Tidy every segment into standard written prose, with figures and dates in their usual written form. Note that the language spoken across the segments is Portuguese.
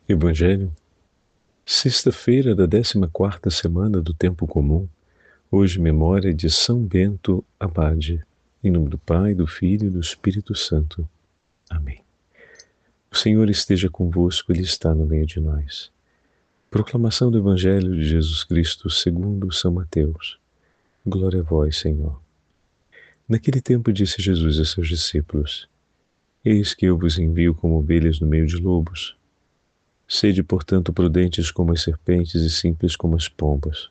Evangelho, sexta-feira da 14ª semana do Tempo Comum, hoje memória de São Bento Abade, em nome do Pai, do Filho e do Espírito Santo. Amém. O Senhor esteja convosco, Ele está no meio de nós. Proclamação do Evangelho de Jesus Cristo segundo São Mateus. Glória a vós, Senhor. Naquele tempo disse Jesus a seus discípulos: Eis que eu vos envio como ovelhas no meio de lobos. Sede, portanto, prudentes como as serpentes e simples como as pombas.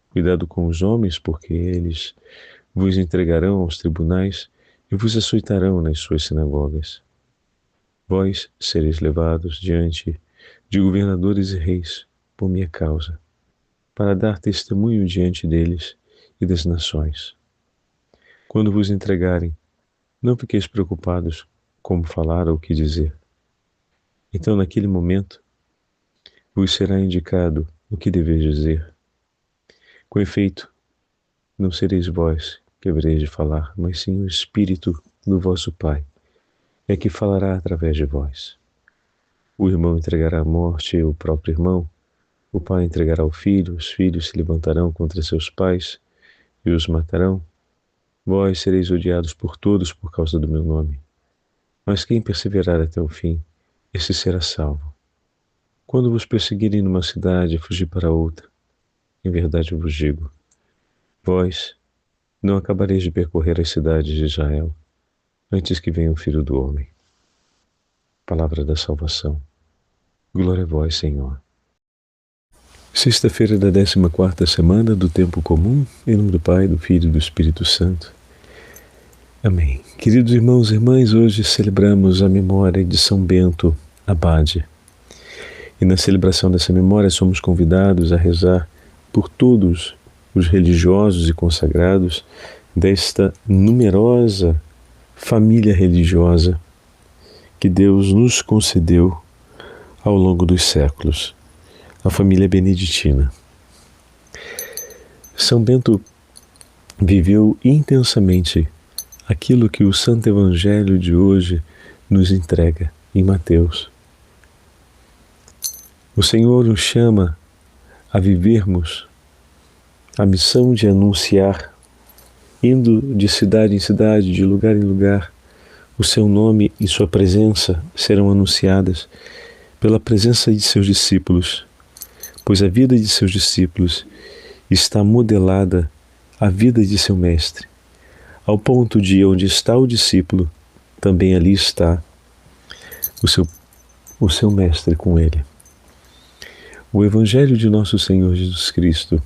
Cuidado com os homens, porque eles vos entregarão aos tribunais e vos açoitarão nas suas sinagogas. Vós sereis levados diante de governadores e reis por minha causa, para dar testemunho diante deles e das nações. Quando vos entregarem, não fiqueis preocupados como falar ou o que dizer. Então, naquele momento, vos será indicado o que deveis dizer. Com efeito, não sereis vós que havereis de falar, mas sim o Espírito do vosso Pai, é que falará através de vós. O irmão entregará à morte o próprio irmão, o pai entregará o filho, os filhos se levantarão contra seus pais e os matarão. Vós sereis odiados por todos por causa do meu nome. Mas quem perseverar até o fim, esse será salvo. Quando vos perseguirem numa cidade, fugi para outra. Em verdade eu vos digo, vós não acabareis de percorrer as cidades de Israel, antes que venha o Filho do Homem. Palavra da salvação. Glória a vós, Senhor. Sexta-feira da 14ª semana do Tempo Comum, em nome do Pai, do Filho e do Espírito Santo. Amém. Queridos irmãos e irmãs, hoje celebramos a memória de São Bento Abade. E na celebração dessa memória somos convidados a rezar por todos os religiosos e consagrados desta numerosa família religiosa que Deus nos concedeu ao longo dos séculos, a família beneditina. São Bento viveu intensamente aquilo que o Santo Evangelho de hoje nos entrega em Mateus. O Senhor nos chama a vivermos a missão de anunciar, indo de cidade em cidade, de lugar em lugar, o seu nome e sua presença serão anunciadas pela presença de seus discípulos, pois a vida de seus discípulos está modelada à vida de seu mestre, ao ponto de onde está o discípulo, também ali está o seu mestre com ele. O Evangelho de nosso Senhor Jesus Cristo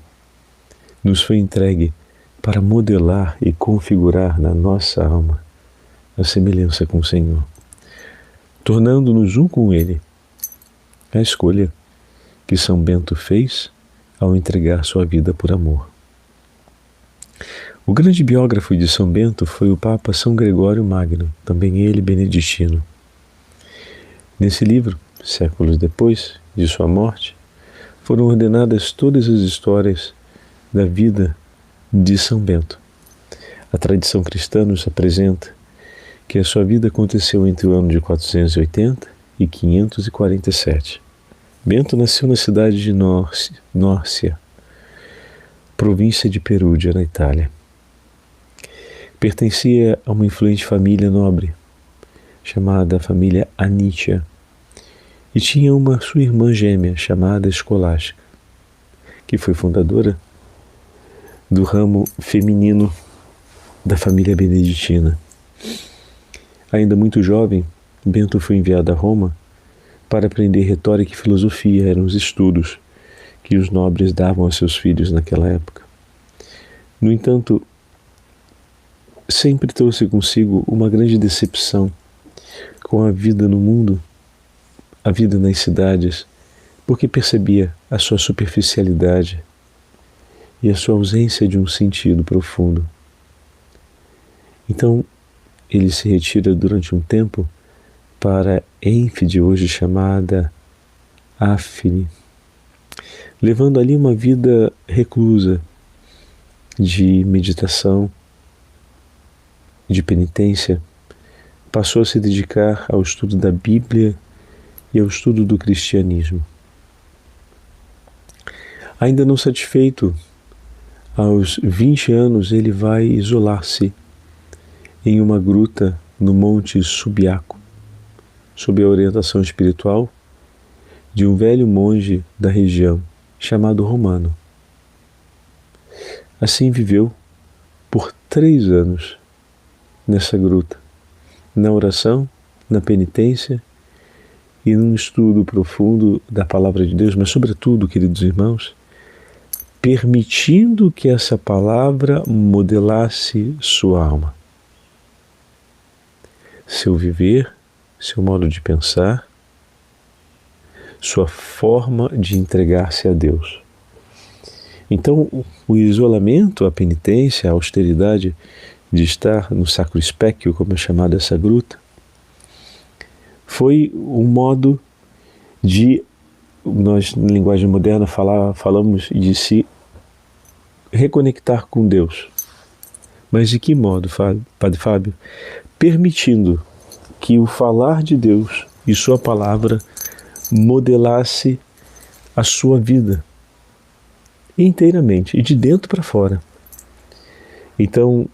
nos foi entregue para modelar e configurar na nossa alma a semelhança com o Senhor, tornando-nos um com Ele. A escolha que São Bento fez ao entregar sua vida por amor. O grande biógrafo de São Bento foi o Papa São Gregório Magno, também ele beneditino. Nesse livro, séculos depois de sua morte, foram ordenadas todas as histórias da vida de São Bento. A tradição cristã nos apresenta que a sua vida aconteceu entre o ano de 480 e 547. Bento nasceu na cidade de Nórcia, província de Perúdia, na Itália. Pertencia a uma influente família nobre, chamada família Anicia, e tinha sua irmã gêmea, chamada Escolástica, que foi fundadora do ramo feminino da família beneditina. Ainda muito jovem, Bento foi enviado a Roma para aprender retórica e filosofia. Eram os estudos que os nobres davam a seus filhos naquela época. No entanto, sempre trouxe consigo uma grande decepção com a vida no mundo, a vida nas cidades, porque percebia a sua superficialidade e a sua ausência de um sentido profundo. Então, ele se retira durante um tempo para Ênfide, hoje chamada Áfine, levando ali uma vida reclusa de meditação, de penitência. Passou a se dedicar ao estudo da Bíblia e ao estudo do cristianismo. Ainda não satisfeito, aos 20 anos ele vai isolar-se em uma gruta no Monte Subiaco, sob a orientação espiritual de um velho monge da região, chamado Romano. Assim viveu por 3 anos nessa gruta, na oração, na penitência e num estudo profundo da Palavra de Deus, mas sobretudo, queridos irmãos, permitindo que essa palavra modelasse sua alma, seu viver, seu modo de pensar, sua forma de entregar-se a Deus. Então, o isolamento, a penitência, a austeridade de estar no Sacro Specchio, como é chamada essa gruta, foi um modo de, nós na linguagem moderna falamos de se reconectar com Deus. Mas de que modo, Padre Fábio? Permitindo que o falar de Deus e sua palavra modelasse a sua vida inteiramente e de dentro para fora. Então,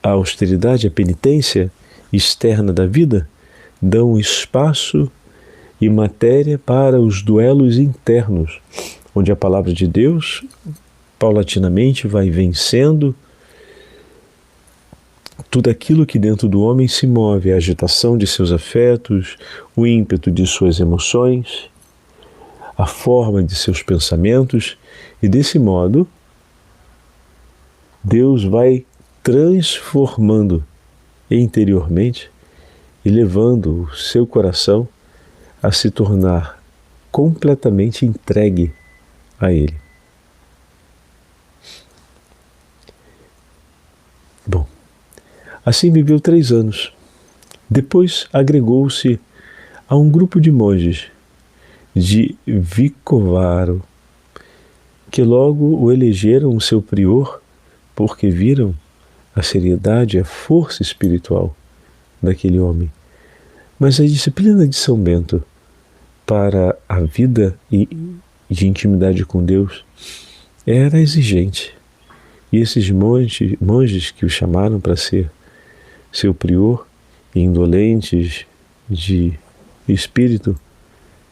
a austeridade, a penitência externa da vida dão espaço e matéria para os duelos internos, onde a palavra de Deus paulatinamente vai vencendo tudo aquilo que dentro do homem se move, a agitação de seus afetos, o ímpeto de suas emoções, a forma de seus pensamentos, e desse modo Deus vai transformando interiormente e levando o seu coração a se tornar completamente entregue a Ele. Bom, assim viveu 3 anos. Depois agregou-se a um grupo de monges de Vicovaro, que logo o elegeram seu prior, porque viram a seriedade e a força espiritual daquele homem. Mas a disciplina de São Bento para a vida e de intimidade com Deus era exigente. E esses monges que o chamaram para ser seu prior, indolentes de espírito,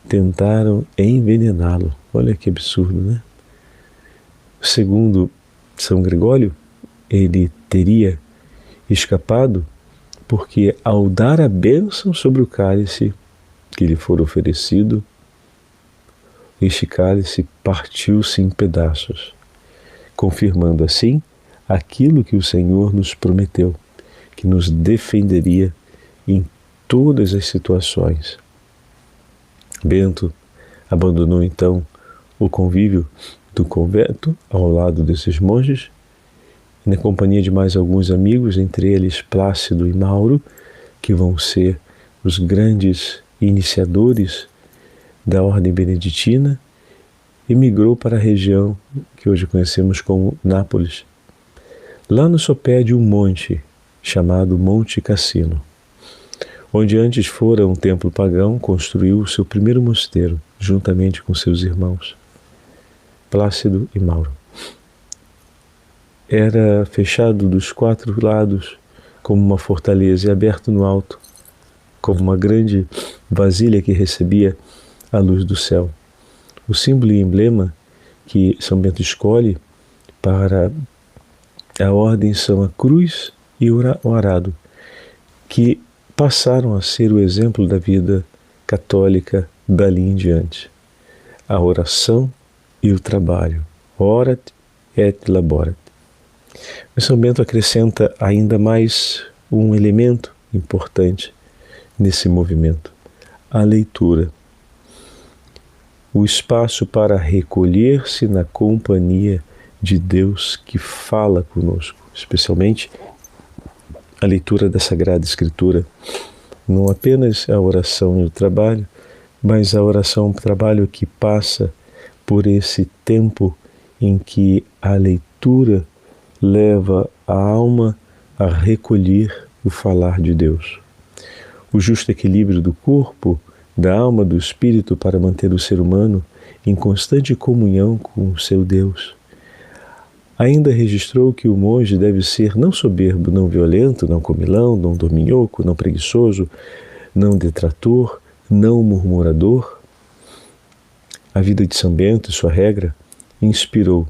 tentaram envenená-lo. Olha que absurdo, né? Segundo São Gregório, ele teria escapado porque, ao dar a bênção sobre o cálice que lhe for oferecido, este cálice partiu-se em pedaços, confirmando assim aquilo que o Senhor nos prometeu, que nos defenderia em todas as situações. Bento abandonou então o convívio do convento ao lado desses monges, na companhia de mais alguns amigos, entre eles Plácido e Mauro, que vão ser os grandes iniciadores da ordem beneditina, emigrou para a região que hoje conhecemos como Nápoles. Lá no sopé de um monte chamado Monte Cassino, onde antes fora um templo pagão, construiu o seu primeiro mosteiro, juntamente com seus irmãos, Plácido e Mauro. Era fechado dos 4 lados como uma fortaleza e aberto no alto, como uma grande vasilha que recebia a luz do céu. O símbolo e emblema que São Bento escolhe para a ordem são a cruz e o arado, que passaram a ser o exemplo da vida católica dali em diante. A oração e o trabalho. Orat et laborat. Mas São Bento acrescenta ainda mais um elemento importante nesse movimento: a leitura. O espaço para recolher-se na companhia de Deus que fala conosco, especialmente a leitura da Sagrada Escritura. Não apenas a oração e o trabalho, mas a oração e o trabalho que passa por esse tempo em que a leitura leva a alma a recolher o falar de Deus. O justo equilíbrio do corpo da alma, do espírito, para manter o ser humano em constante comunhão com o seu Deus. Ainda registrou que o monge deve ser não soberbo, não violento, não comilão, não dorminhoco, não preguiçoso, não detrator, não murmurador. A vida de São Bento e sua regra inspirou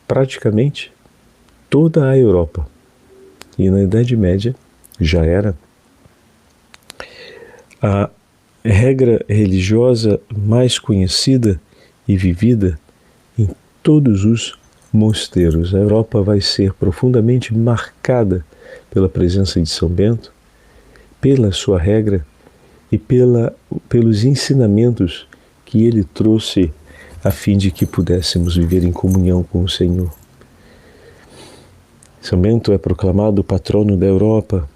praticamente toda a Europa. E na Idade Média já era a regra religiosa mais conhecida e vivida em todos os mosteiros. A Europa vai ser profundamente marcada pela presença de São Bento, pela sua regra e pelos ensinamentos que ele trouxe a fim de que pudéssemos viver em comunhão com o Senhor. São Bento é proclamado patrono da Europa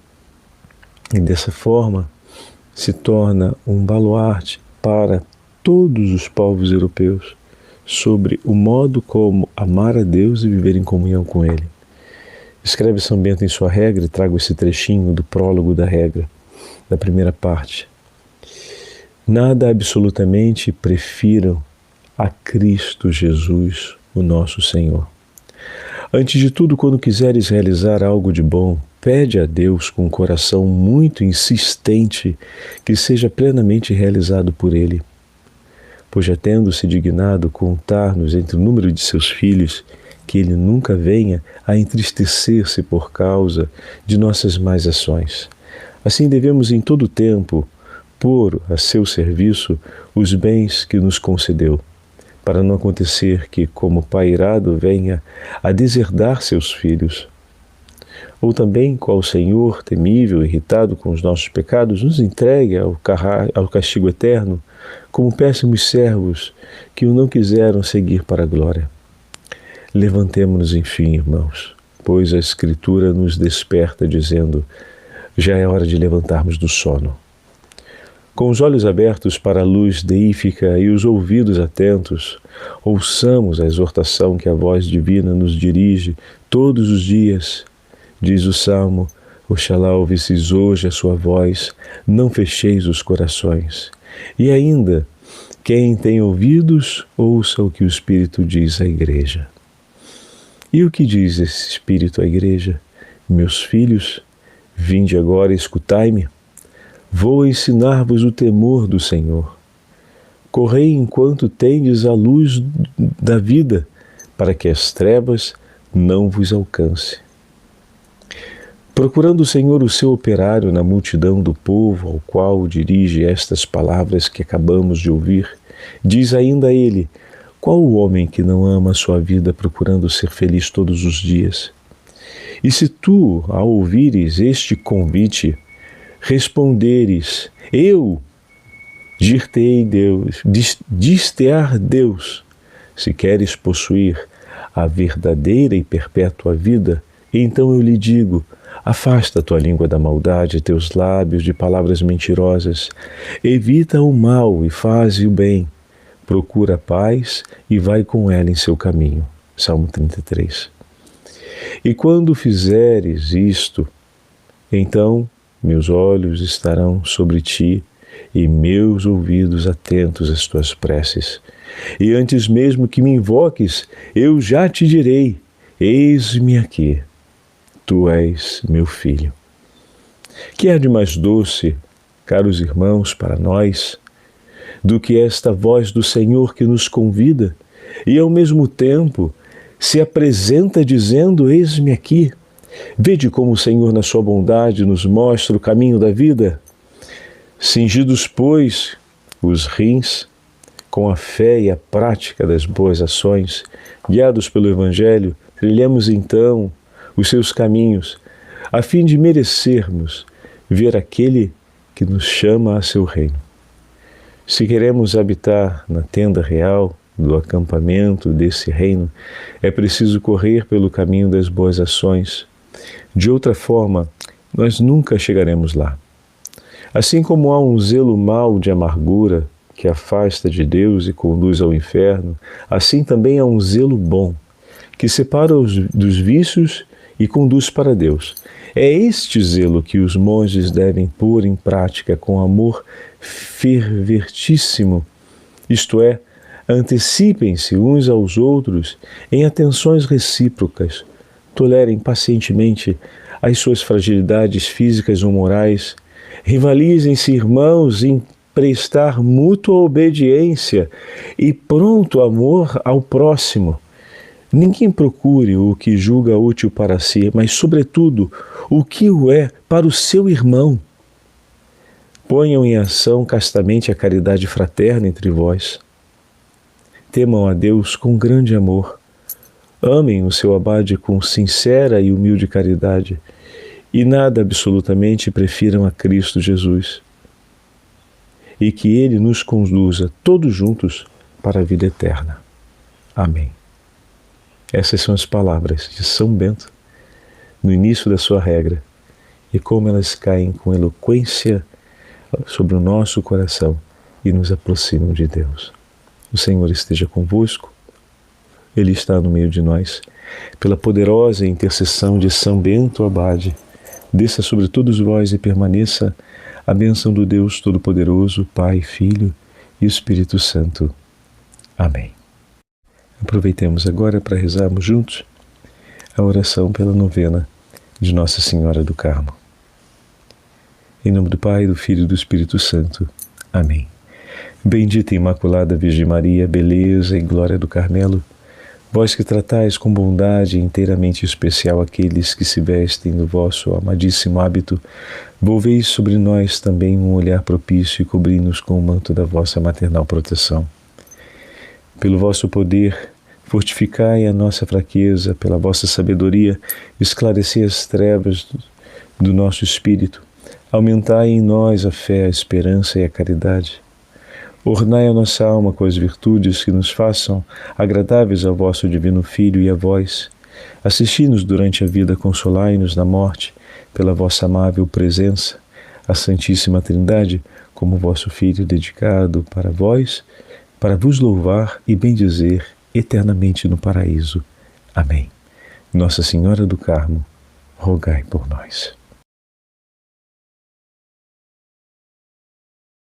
e dessa forma se torna um baluarte para todos os povos europeus sobre o modo como amar a Deus e viver em comunhão com Ele. Escreve São Bento em sua regra, e trago esse trechinho do prólogo da regra, da primeira parte. Nada absolutamente prefiram a Cristo Jesus, o nosso Senhor. Antes de tudo, quando quiseres realizar algo de bom, pede a Deus com um coração muito insistente que seja plenamente realizado por Ele. Pois já tendo-se dignado contar-nos entre o número de seus filhos, que Ele nunca venha a entristecer-se por causa de nossas más ações. Assim devemos em todo tempo pôr a seu serviço os bens que nos concedeu, para não acontecer que, como pai irado, venha a deserdar seus filhos. Ou também, qual Senhor temível, irritado com os nossos pecados, nos entregue ao castigo eterno, como péssimos servos que o não quiseram seguir para a glória. Levantemo-nos, enfim, irmãos, pois a Escritura nos desperta, dizendo: já é hora de levantarmos do sono. Com os olhos abertos para a luz deífica e os ouvidos atentos, ouçamos a exortação que a voz divina nos dirige todos os dias. Diz o Salmo: Oxalá ouvisseis hoje a sua voz, não fecheis os corações. E ainda, quem tem ouvidos, ouça o que o Espírito diz à Igreja. E o que diz esse Espírito à Igreja? Meus filhos, vinde agora e escutai-me. Vou ensinar-vos o temor do Senhor. Correi enquanto tendes a luz da vida, para que as trevas não vos alcance. Procurando o Senhor o seu operário na multidão do povo ao qual dirige estas palavras que acabamos de ouvir, diz ainda ele: qual o homem que não ama a sua vida procurando ser feliz todos os dias? E se tu, ao ouvires este convite, responderes: eu dir-te-ei Deus, dir-te-á Deus, se queres possuir a verdadeira e perpétua vida, então eu lhe digo: afasta a tua língua da maldade, teus lábios de palavras mentirosas. Evita o mal e faze o bem. Procura a paz e vai com ela em seu caminho. Salmo 33. E quando fizeres isto, então meus olhos estarão sobre ti e meus ouvidos atentos às tuas preces. E antes mesmo que me invoques, eu já te direi: eis-me aqui. Tu és meu filho. Que há de mais doce, caros irmãos, para nós, do que esta voz do Senhor que nos convida e, ao mesmo tempo, se apresenta dizendo: eis-me aqui. Vede como o Senhor, na sua bondade, nos mostra o caminho da vida. Cingidos, pois, os rins, com a fé e a prática das boas ações, guiados pelo Evangelho, trilhemos então os seus caminhos, a fim de merecermos ver aquele que nos chama a seu reino. Se queremos habitar na tenda real do acampamento desse reino, é preciso correr pelo caminho das boas ações. De outra forma, nós nunca chegaremos lá. Assim como há um zelo mau de amargura que afasta de Deus e conduz ao inferno, assim também há um zelo bom que separa dos vícios e conduz para Deus. É este zelo que os monges devem pôr em prática com amor fervertíssimo, isto é, antecipem-se uns aos outros em atenções recíprocas, tolerem pacientemente as suas fragilidades físicas ou morais, rivalizem-se irmãos em prestar mútua obediência e pronto amor ao próximo. Ninguém procure o que julga útil para si, mas, sobretudo, o que o é para o seu irmão. Ponham em ação castamente a caridade fraterna entre vós. Temam a Deus com grande amor. Amem o seu abade com sincera e humilde caridade. E nada absolutamente prefiram a Cristo Jesus. E que Ele nos conduza todos juntos para a vida eterna. Amém. Essas são as palavras de São Bento no início da sua regra e como elas caem com eloquência sobre o nosso coração e nos aproximam de Deus. O Senhor esteja convosco, Ele está no meio de nós. Pela poderosa intercessão de São Bento Abade, desça sobre todos vós e permaneça a bênção do Deus Todo-Poderoso, Pai, Filho e Espírito Santo. Amém. Aproveitemos agora para rezarmos juntos a oração pela novena de Nossa Senhora do Carmo. Em nome do Pai, do Filho e do Espírito Santo. Amém. Bendita e Imaculada Virgem Maria, beleza e glória do Carmelo, vós que tratais com bondade inteiramente especial aqueles que se vestem no vosso amadíssimo hábito, volveis sobre nós também um olhar propício e cobri-nos com o manto da vossa maternal proteção. Pelo vosso poder, fortificai a nossa fraqueza, pela vossa sabedoria, esclarecei as trevas do nosso espírito, aumentai em nós a fé, a esperança e a caridade. Ornai a nossa alma com as virtudes que nos façam agradáveis ao vosso divino Filho e a vós. Assisti-nos durante a vida, consolai-nos na morte, pela vossa amável presença, a Santíssima Trindade, como vosso Filho dedicado para vós, para vos louvar e bendizer eternamente no paraíso. Amém. Nossa Senhora do Carmo, rogai por nós.